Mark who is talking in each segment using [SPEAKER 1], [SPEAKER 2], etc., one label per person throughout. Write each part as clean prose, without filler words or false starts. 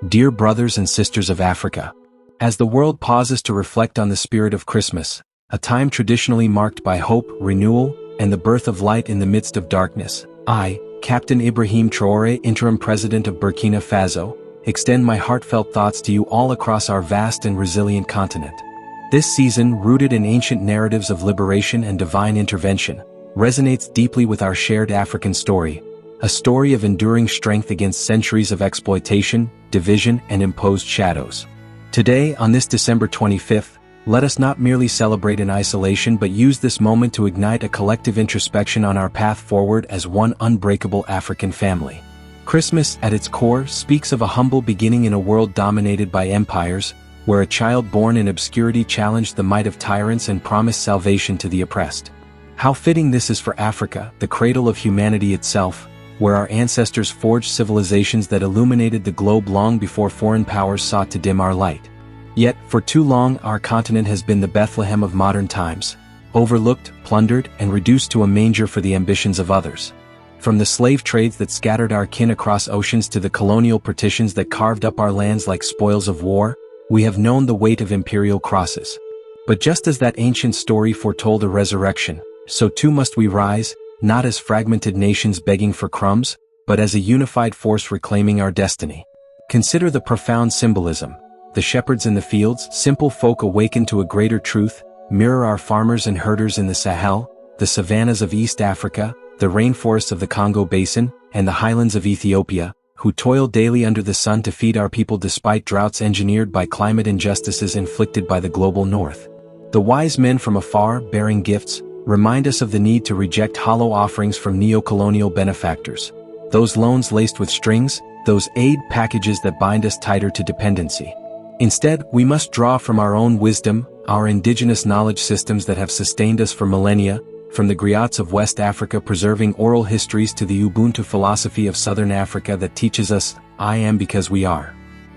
[SPEAKER 1] Dear brothers and sisters of Africa, as the world pauses to reflect on the spirit of Christmas, a time traditionally marked by hope, renewal, and the birth of light in the midst of darkness, I, Captain Ibrahim Traore, Interim President of Burkina Faso, extend my heartfelt thoughts to you all across our vast and resilient continent. This season, rooted in ancient narratives of liberation and divine intervention, resonates deeply with our shared African story, a story of enduring strength against centuries of exploitation, division, and imposed shadows. Today, on this December 25th, let us not merely celebrate in isolation but use this moment to ignite a collective introspection on our path forward as one unbreakable African family. Christmas, at its core, speaks of a humble beginning in a world dominated by empires, where a child born in obscurity challenged the might of tyrants and promised salvation to the oppressed. How fitting this is for Africa, the cradle of humanity itself, where our ancestors forged civilizations that illuminated the globe long before foreign powers sought to dim our light. Yet, for too long, our continent has been the Bethlehem of modern times, overlooked, plundered, and reduced to a manger for the ambitions of others. From the slave trades that scattered our kin across oceans to the colonial partitions that carved up our lands like spoils of war, we have known the weight of imperial crosses. But just as that ancient story foretold a resurrection, so too must we rise, not as fragmented nations begging for crumbs, but as a unified force reclaiming our destiny. Consider the profound symbolism. The shepherds in the fields, simple folk awakened to a greater truth, mirror our farmers and herders in the Sahel, the savannas of East Africa, the rainforests of the Congo Basin, and the highlands of Ethiopia, who toil daily under the sun to feed our people despite droughts engineered by climate injustices inflicted by the global north. The wise men from afar, bearing gifts, remind us of the need to reject hollow offerings from neocolonial benefactors. Those loans laced with strings, those aid packages that bind us tighter to dependency. Instead, we must draw from our own wisdom, our indigenous knowledge systems that have sustained us for millennia, from the griots of West Africa preserving oral histories to the Ubuntu philosophy of Southern Africa that teaches us, I am because we are.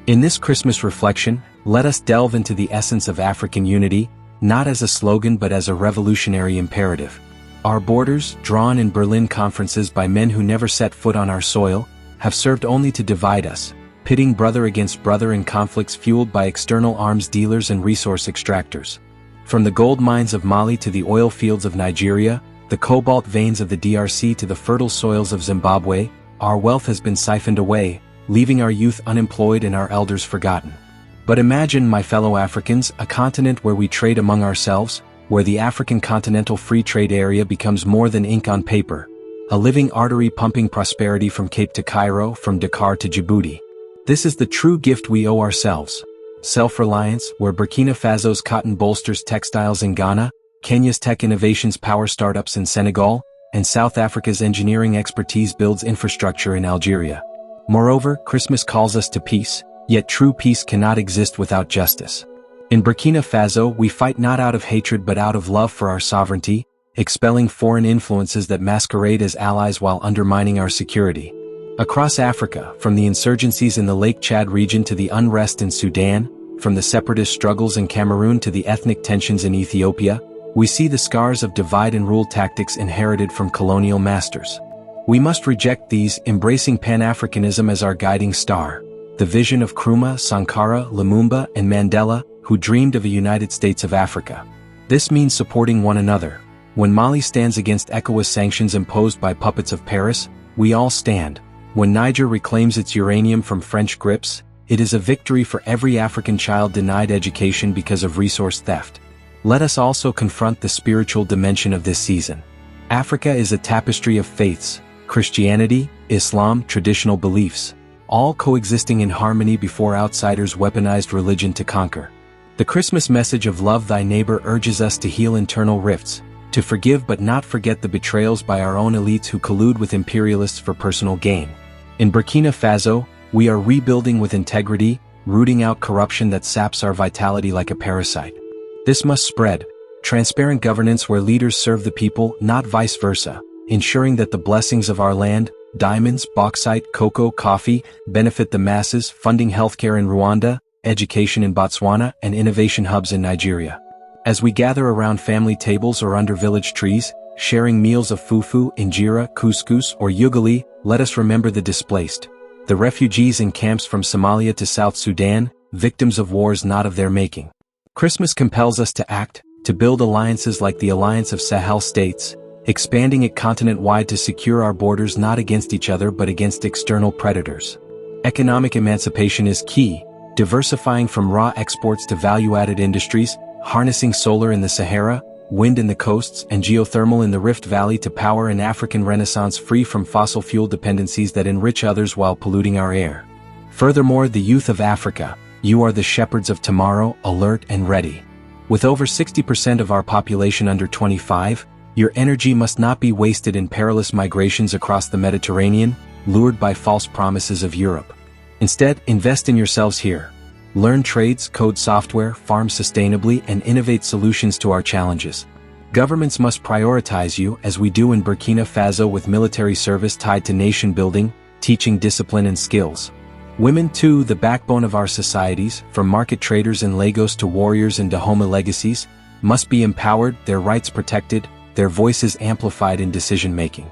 [SPEAKER 1] In this Christmas reflection, let us delve into the essence of African unity, not as a slogan but as a revolutionary imperative. Our borders, drawn in Berlin conferences by men who never set foot on our soil, have served only to divide us, pitting brother against brother in conflicts fueled by external arms dealers and resource extractors. From the gold mines of Mali to the oil fields of Nigeria, the cobalt veins of the DRC to the fertile soils of Zimbabwe, our wealth has been siphoned away, leaving our youth unemployed and our elders forgotten. But imagine, my fellow Africans, a continent where we trade among ourselves, where the African Continental Free Trade Area becomes more than ink on paper, a living artery pumping prosperity from Cape to Cairo, from Dakar to Djibouti. This is the true gift we owe ourselves. Self-reliance, where Burkina Faso's cotton bolsters textiles in Ghana, Kenya's tech innovations power startups in Senegal, and South Africa's engineering expertise builds infrastructure in Algeria. Moreover, Christmas calls us to peace, yet true peace cannot exist without justice. In Burkina Faso, we fight not out of hatred but out of love for our sovereignty, expelling foreign influences that masquerade as allies while undermining our security. Across Africa, from the insurgencies in the Lake Chad region to the unrest in Sudan, from the separatist struggles in Cameroon to the ethnic tensions in Ethiopia, we see the scars of divide and rule tactics inherited from colonial masters. We must reject these, embracing Pan-Africanism as our guiding star, the vision of Nkrumah, Sankara, Lumumba, and Mandela, who dreamed of a United States of Africa. This means supporting one another. When Mali stands against ECOWAS sanctions imposed by puppets of Paris, we all stand. When Niger reclaims its uranium from French grips, it is a victory for every African child denied education because of resource theft. Let us also confront the spiritual dimension of this season. Africa is a tapestry of faiths, Christianity, Islam, traditional beliefs, all coexisting in harmony before outsiders weaponized religion to conquer. The Christmas message of love thy neighbor urges us to heal internal rifts, to forgive but not forget the betrayals by our own elites who collude with imperialists for personal gain. In Burkina Faso, we are rebuilding with integrity, rooting out corruption that saps our vitality like a parasite. This must spread. Transparent governance where leaders serve the people, not vice versa, ensuring that the blessings of our land, diamonds, bauxite, cocoa, coffee, benefit the masses, funding healthcare in Rwanda, education in Botswana, and innovation hubs in Nigeria. As we gather around family tables or under village trees, sharing meals of fufu, injera, couscous, or ugali, let us remember the displaced. the refugees in camps from Somalia to South Sudan, victims of wars not of their making. Christmas compels us to act, to build alliances like the Alliance of Sahel States, expanding it continent-wide to secure our borders not against each other but against external predators. Economic emancipation is key, diversifying from raw exports to value-added industries, harnessing solar in the Sahara, wind in the coasts, and geothermal in the Rift Valley to power an African renaissance free from fossil fuel dependencies that enrich others while polluting our air. Furthermore, the youth of Africa, you are the shepherds of tomorrow, alert and ready. With over 60% of our population under 25, your energy must not be wasted in perilous migrations across the Mediterranean, lured by false promises of Europe. Instead, invest in yourselves here. Learn trades, code software, farm sustainably, and innovate solutions to our challenges. Governments must prioritize you, as we do in Burkina Faso, with military service tied to nation building, teaching discipline and skills. Women too, the backbone of our societies, from market traders in Lagos to warriors in Dahomey legacies, must be empowered, their rights protected, their voices amplified in decision-making.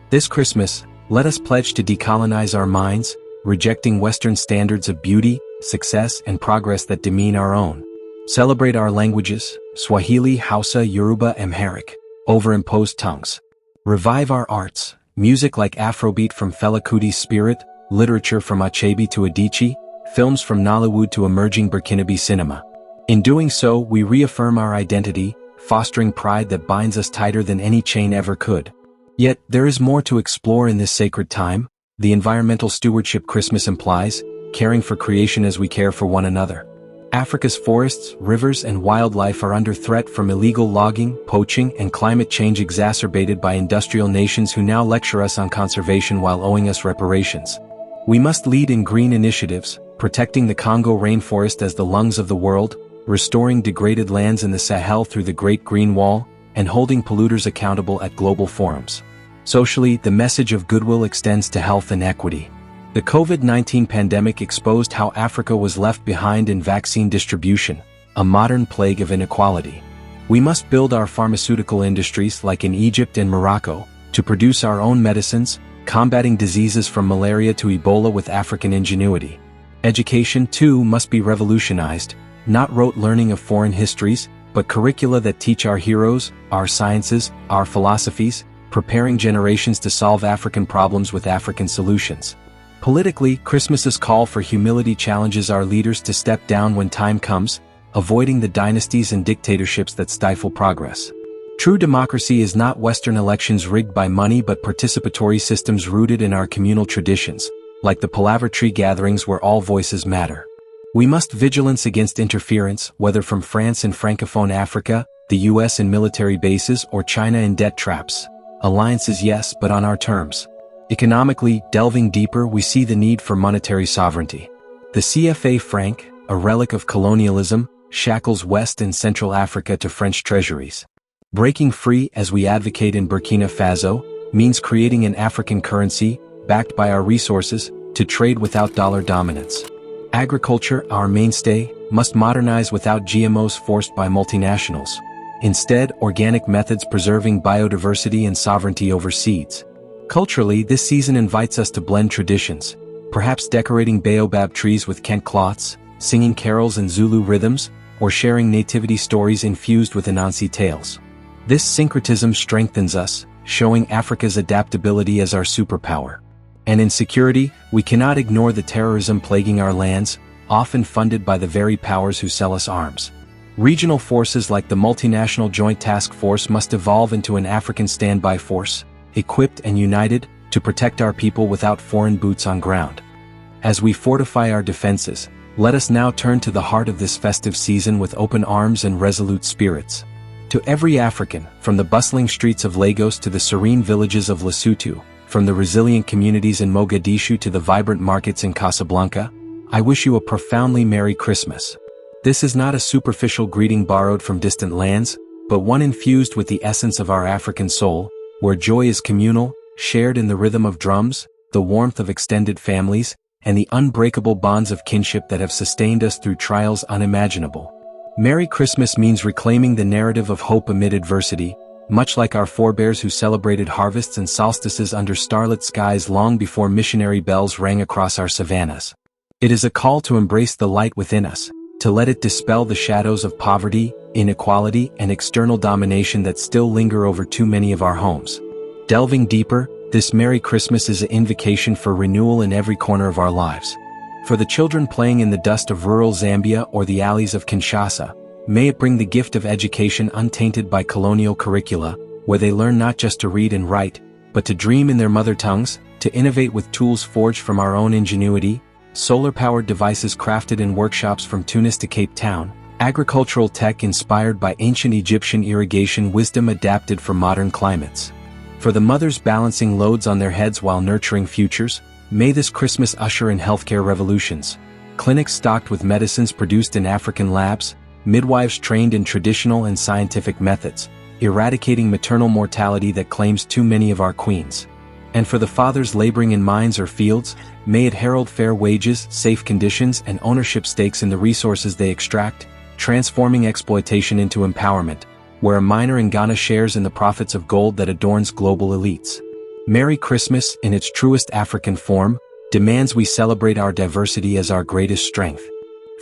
[SPEAKER 1] This Christmas, let us pledge to decolonize our minds, rejecting Western standards of beauty, success, and progress that demean our own. Celebrate our languages, Swahili, Hausa, Yoruba, Amharic, over imposed tongues. Revive our arts, music like Afrobeat from Fela Kuti's Spirit, literature from Achebe to Adichie, films from Nollywood to emerging Burkinabe cinema. In doing so, we reaffirm our identity, fostering pride that binds us tighter than any chain ever could. Yet, there is more to explore in this sacred time. The environmental stewardship Christmas implies, caring for creation as we care for one another. Africa's forests, rivers, and wildlife are under threat from illegal logging, poaching, and climate change exacerbated by industrial nations who now lecture us on conservation while owing us reparations. We must lead in green initiatives, protecting the Congo rainforest as the lungs of the world, restoring degraded lands in the Sahel through the Great Green Wall, and holding polluters accountable at global forums. Socially, the message of goodwill extends to health and equity. The COVID-19 pandemic exposed how Africa was left behind in vaccine distribution, a modern plague of inequality. We must build our pharmaceutical industries like in Egypt and Morocco, to produce our own medicines, combating diseases from malaria to Ebola with African ingenuity. Education, too, must be revolutionized, not rote learning of foreign histories, but curricula that teach our heroes, our sciences, our philosophies, preparing generations to solve African problems with African solutions. Politically, Christmas's call for humility challenges our leaders to step down when time comes, avoiding the dynasties and dictatorships that stifle progress. True democracy is not Western elections rigged by money but participatory systems rooted in our communal traditions, like the Palaver Tree gatherings where all voices matter. We must vigilance against interference, whether from France in Francophone Africa, the US in military bases, or China in debt traps. Alliances yes, but on our terms. Economically, delving deeper, we see the need for monetary sovereignty. The CFA franc, a relic of colonialism, shackles West and Central Africa to French treasuries. Breaking free, as we advocate in Burkina Faso, means creating an African currency, backed by our resources, to trade without dollar dominance. Agriculture, our mainstay, must modernize without GMOs forced by multinationals. Instead, organic methods preserving biodiversity and sovereignty over seeds. Culturally, this season invites us to blend traditions, perhaps decorating baobab trees with Kent cloths, singing carols in Zulu rhythms, or sharing nativity stories infused with Anansi tales. This syncretism strengthens us, showing Africa's adaptability as our superpower. And in security, we cannot ignore the terrorism plaguing our lands, often funded by the very powers who sell us arms. Regional forces like the multinational Joint Task Force must evolve into an African standby force, equipped and united, to protect our people without foreign boots on ground. As we fortify our defenses, let us now turn to the heart of this festive season with open arms and resolute spirits. To every African, from the bustling streets of Lagos to the serene villages of Lesotho, from the resilient communities in Mogadishu to the vibrant markets in Casablanca, I wish you a profoundly Merry Christmas. This is not a superficial greeting borrowed from distant lands, but one infused with the essence of our African soul, where joy is communal, shared in the rhythm of drums, the warmth of extended families, and the unbreakable bonds of kinship that have sustained us through trials unimaginable. Merry Christmas means reclaiming the narrative of hope amid adversity, much like our forebears who celebrated harvests and solstices under starlit skies long before missionary bells rang across our savannas. It is a call to embrace the light within us, to let it dispel the shadows of poverty, inequality, and external domination that still linger over too many of our homes. Delving deeper, this Merry Christmas is an invocation for renewal in every corner of our lives. For the children playing in the dust of rural Zambia or the alleys of Kinshasa, may it bring the gift of education untainted by colonial curricula, where they learn not just to read and write, but to dream in their mother tongues, to innovate with tools forged from our own ingenuity, solar-powered devices crafted in workshops from Tunis to Cape Town, agricultural tech inspired by ancient Egyptian irrigation wisdom adapted for modern climates. For the mothers balancing loads on their heads while nurturing futures, may this Christmas usher in healthcare revolutions. Clinics stocked with medicines produced in African labs, midwives trained in traditional and scientific methods, eradicating maternal mortality that claims too many of our queens. And for the fathers laboring in mines or fields, may it herald fair wages, safe conditions, and ownership stakes in the resources they extract, transforming exploitation into empowerment, where a miner in Ghana shares in the profits of gold that adorns global elites. Merry Christmas, in its truest African form, demands we celebrate our diversity as our greatest strength.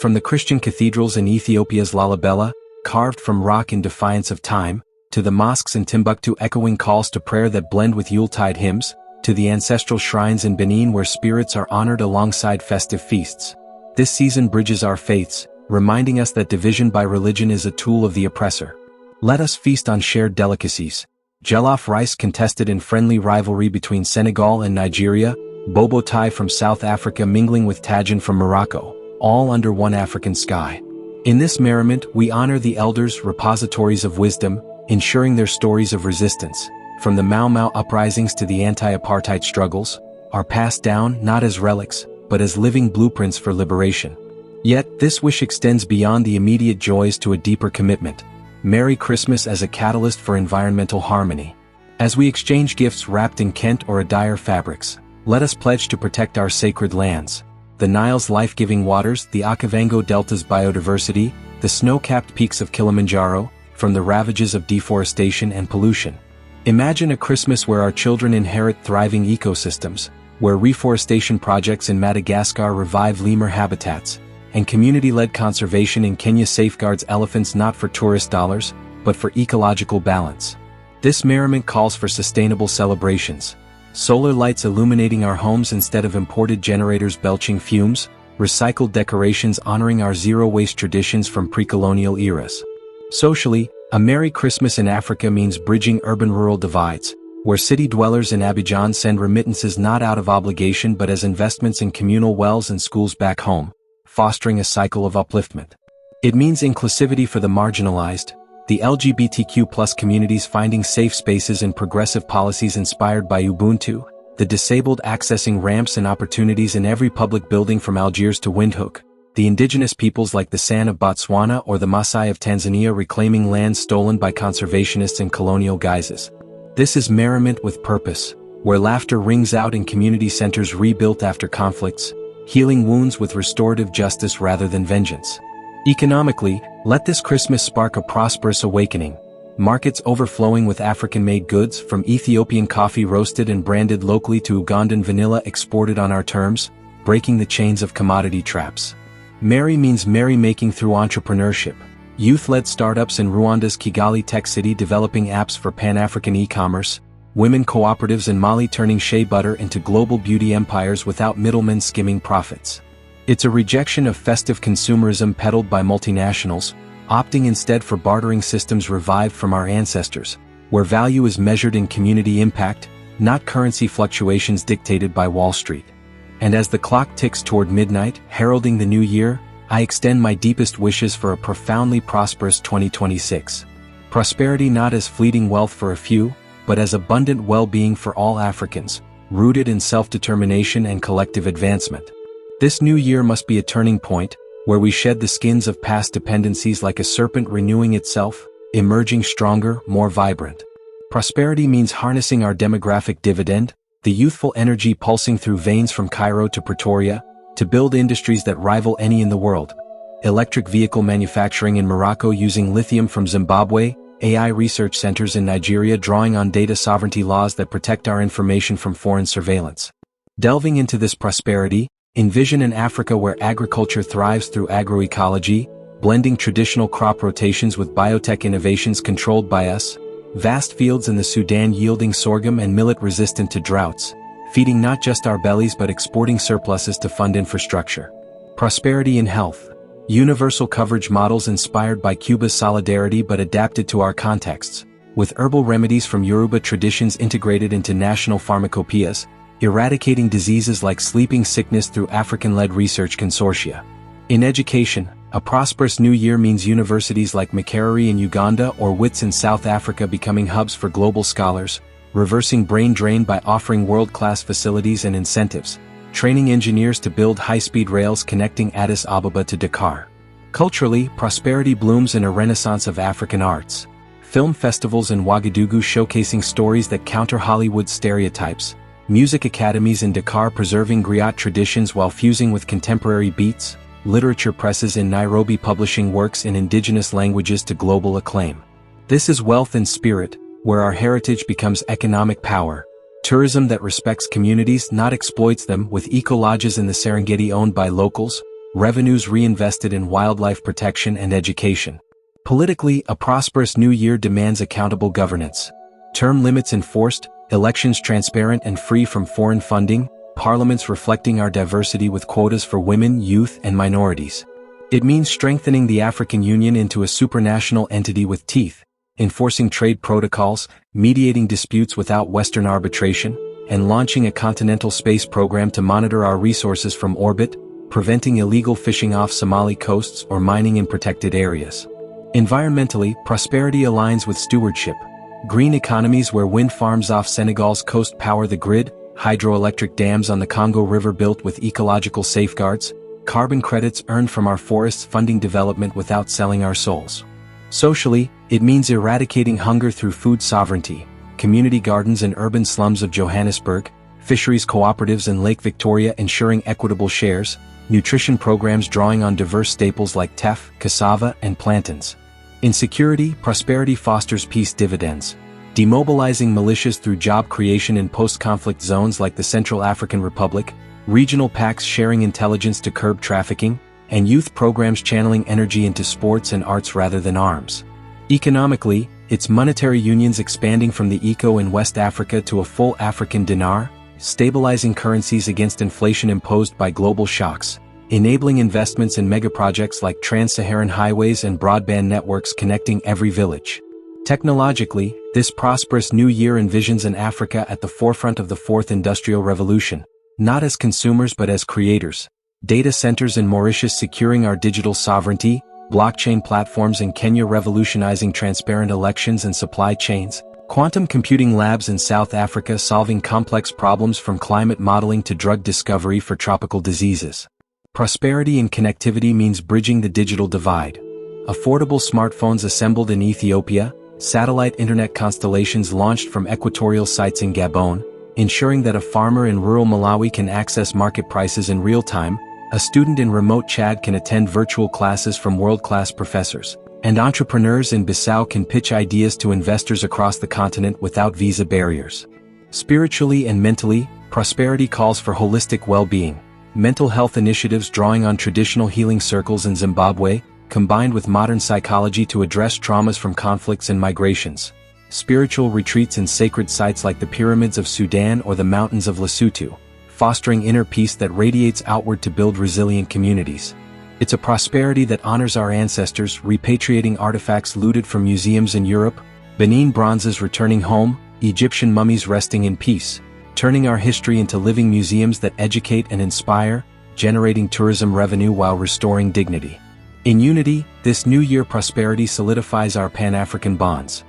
[SPEAKER 1] From the Christian cathedrals in Ethiopia's Lalibela, carved from rock in defiance of time, to the mosques in Timbuktu echoing calls to prayer that blend with Yuletide hymns, to the ancestral shrines in Benin where spirits are honored alongside festive feasts. This season bridges our faiths, reminding us that division by religion is a tool of the oppressor. Let us feast on shared delicacies. Jollof rice contested in friendly rivalry between Senegal and Nigeria, bobo Thai from South Africa mingling with Tajin from Morocco, all under one African sky. In this merriment, we honor the elders, repositories of wisdom, ensuring their stories of resistance, from the Mau Mau uprisings to the anti-apartheid struggles, are passed down not as relics, but as living blueprints for liberation. Yet, this wish extends beyond the immediate joys to a deeper commitment. Merry Christmas as a catalyst for environmental harmony. As we exchange gifts wrapped in Kent or Adair fabrics, let us pledge to protect our sacred lands. The Nile's life-giving waters, the Okavango Delta's biodiversity, the snow-capped peaks of Kilimanjaro, from the ravages of deforestation and pollution. Imagine a Christmas where our children inherit thriving ecosystems, where reforestation projects in Madagascar revive lemur habitats, and community-led conservation in Kenya safeguards elephants not for tourist dollars, but for ecological balance. This merriment calls for sustainable celebrations. Solar lights illuminating our homes instead of imported generators belching fumes, recycled decorations honoring our zero-waste traditions from pre-colonial eras. Socially, a Merry Christmas in Africa means bridging urban-rural divides, where city dwellers in Abidjan send remittances not out of obligation but as investments in communal wells and schools back home, fostering a cycle of upliftment. It means inclusivity for the marginalized, the LGBTQ+ communities finding safe spaces in progressive policies inspired by Ubuntu, the disabled accessing ramps and opportunities in every public building from Algiers to Windhoek, the indigenous peoples like the San of Botswana or the Maasai of Tanzania reclaiming lands stolen by conservationists in colonial guises. This is merriment with purpose, where laughter rings out in community centers rebuilt after conflicts, healing wounds with restorative justice rather than vengeance. Economically, let this Christmas spark a prosperous awakening. Markets overflowing with African-made goods, from Ethiopian coffee roasted and branded locally to Ugandan vanilla exported on our terms, breaking the chains of commodity traps. Merry means merry-making through entrepreneurship. Youth-led startups in Rwanda's Kigali tech city developing apps for Pan-African e-commerce, women cooperatives in Mali turning shea butter into global beauty empires without middlemen skimming profits. It's a rejection of festive consumerism peddled by multinationals, opting instead for bartering systems revived from our ancestors, where value is measured in community impact, not currency fluctuations dictated by Wall Street. And as the clock ticks toward midnight, heralding the new year, I extend my deepest wishes for a profoundly prosperous 2026. Prosperity not as fleeting wealth for a few, but as abundant well-being for all Africans, rooted in self-determination and collective advancement. This new year must be a turning point, where we shed the skins of past dependencies like a serpent renewing itself, emerging stronger, more vibrant. Prosperity means harnessing our demographic dividend, the youthful energy pulsing through veins from Cairo to Pretoria, to build industries that rival any in the world. Electric vehicle manufacturing in Morocco using lithium from Zimbabwe, AI research centers in Nigeria drawing on data sovereignty laws that protect our information from foreign surveillance. Delving into this prosperity, envision an Africa where agriculture thrives through agroecology, blending traditional crop rotations with biotech innovations controlled by us, vast fields in the Sudan yielding sorghum and millet resistant to droughts, feeding not just our bellies but exporting surpluses to fund infrastructure. Prosperity in health. Universal coverage models inspired by Cuba's solidarity but adapted to our contexts, with herbal remedies from Yoruba traditions integrated into national pharmacopoeias, eradicating diseases like sleeping sickness through African-led research consortia. In education, a prosperous new year means universities like Makerere in Uganda or WITS in South Africa becoming hubs for global scholars, reversing brain drain by offering world-class facilities and incentives, training engineers to build high-speed rails connecting Addis Ababa to Dakar. Culturally, prosperity blooms in a renaissance of African arts. Film festivals in Ouagadougou showcasing stories that counter Hollywood stereotypes, music academies in Dakar preserving griot traditions while fusing with contemporary beats, literature presses in Nairobi publishing works in indigenous languages to global acclaim. This is wealth in spirit, where our heritage becomes economic power. Tourism that respects communities, not exploits them, with eco-lodges in the Serengeti owned by locals, revenues reinvested in wildlife protection and education. Politically, a prosperous new year demands accountable governance. Term limits enforced, elections transparent and free from foreign funding, parliaments reflecting our diversity with quotas for women, youth, and minorities. It means strengthening the African Union into a supranational entity with teeth, enforcing trade protocols, mediating disputes without Western arbitration, and launching a continental space program to monitor our resources from orbit, preventing illegal fishing off Somali coasts or mining in protected areas. Environmentally, prosperity aligns with stewardship. Green economies where wind farms off Senegal's coast power the grid, hydroelectric dams on the Congo River built with ecological safeguards, carbon credits earned from our forests funding development without selling our souls. Socially, it means eradicating hunger through food sovereignty, community gardens in urban slums of Johannesburg, fisheries cooperatives in Lake Victoria ensuring equitable shares, nutrition programs drawing on diverse staples like teff, cassava, and plantains. In security, prosperity fosters peace dividends, demobilizing militias through job creation in post-conflict zones like the Central African Republic, regional pacts sharing intelligence to curb trafficking, and youth programs channeling energy into sports and arts rather than arms. Economically, its monetary unions expanding from the ECO in West Africa to a full African dinar, stabilizing currencies against inflation imposed by global shocks, enabling investments in megaprojects like trans-Saharan highways and broadband networks connecting every village. Technologically, this prosperous new year envisions an Africa at the forefront of the Fourth Industrial Revolution, not as consumers but as creators. Data centers in Mauritius securing our digital sovereignty, blockchain platforms in Kenya revolutionizing transparent elections and supply chains, quantum computing labs in South Africa solving complex problems from climate modeling to drug discovery for tropical diseases. Prosperity in connectivity means bridging the digital divide. Affordable smartphones assembled in Ethiopia, satellite internet constellations launched from equatorial sites in Gabon, ensuring that a farmer in rural Malawi can access market prices in real time, a student in remote Chad can attend virtual classes from world-class professors, and entrepreneurs in Bissau can pitch ideas to investors across the continent without visa barriers. Spiritually and mentally, prosperity calls for holistic well-being. Mental health initiatives drawing on traditional healing circles in Zimbabwe, combined with modern psychology to address traumas from conflicts and migrations. Spiritual retreats in sacred sites like the pyramids of Sudan or the mountains of Lesotho, fostering inner peace that radiates outward to build resilient communities. It's a prosperity that honors our ancestors, repatriating artifacts looted from museums in Europe, Benin bronzes returning home, Egyptian mummies resting in peace, turning our history into living museums that educate and inspire, generating tourism revenue while restoring dignity. In unity, this New Year prosperity solidifies our Pan-African bonds.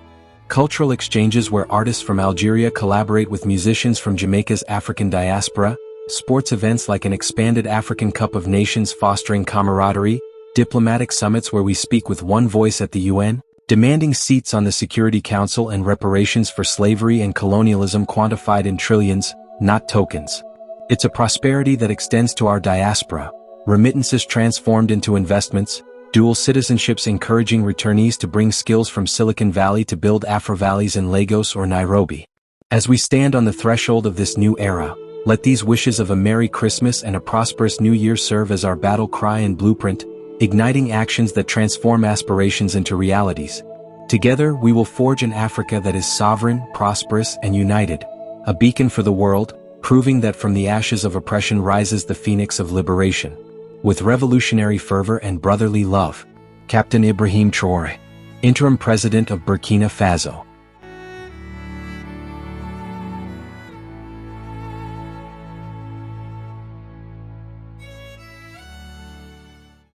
[SPEAKER 1] Cultural exchanges where artists from Algeria collaborate with musicians from Jamaica's African diaspora, sports events like an expanded African Cup of Nations fostering camaraderie, diplomatic summits where we speak with one voice at the UN, demanding seats on the Security Council and reparations for slavery and colonialism quantified in trillions, not tokens. It's a prosperity that extends to our diaspora, remittances transformed into investments, dual citizenships encouraging returnees to bring skills from Silicon Valley to build Afro-valleys in Lagos or Nairobi. As we stand on the threshold of this new era, let these wishes of a Merry Christmas and a prosperous New Year serve as our battle cry and blueprint, igniting actions that transform aspirations into realities. Together, we will forge an Africa that is sovereign, prosperous, and united, a beacon for the world, proving that from the ashes of oppression rises the phoenix of liberation. With revolutionary fervor and brotherly love, Captain Ibrahim Traore, Interim President of Burkina Faso.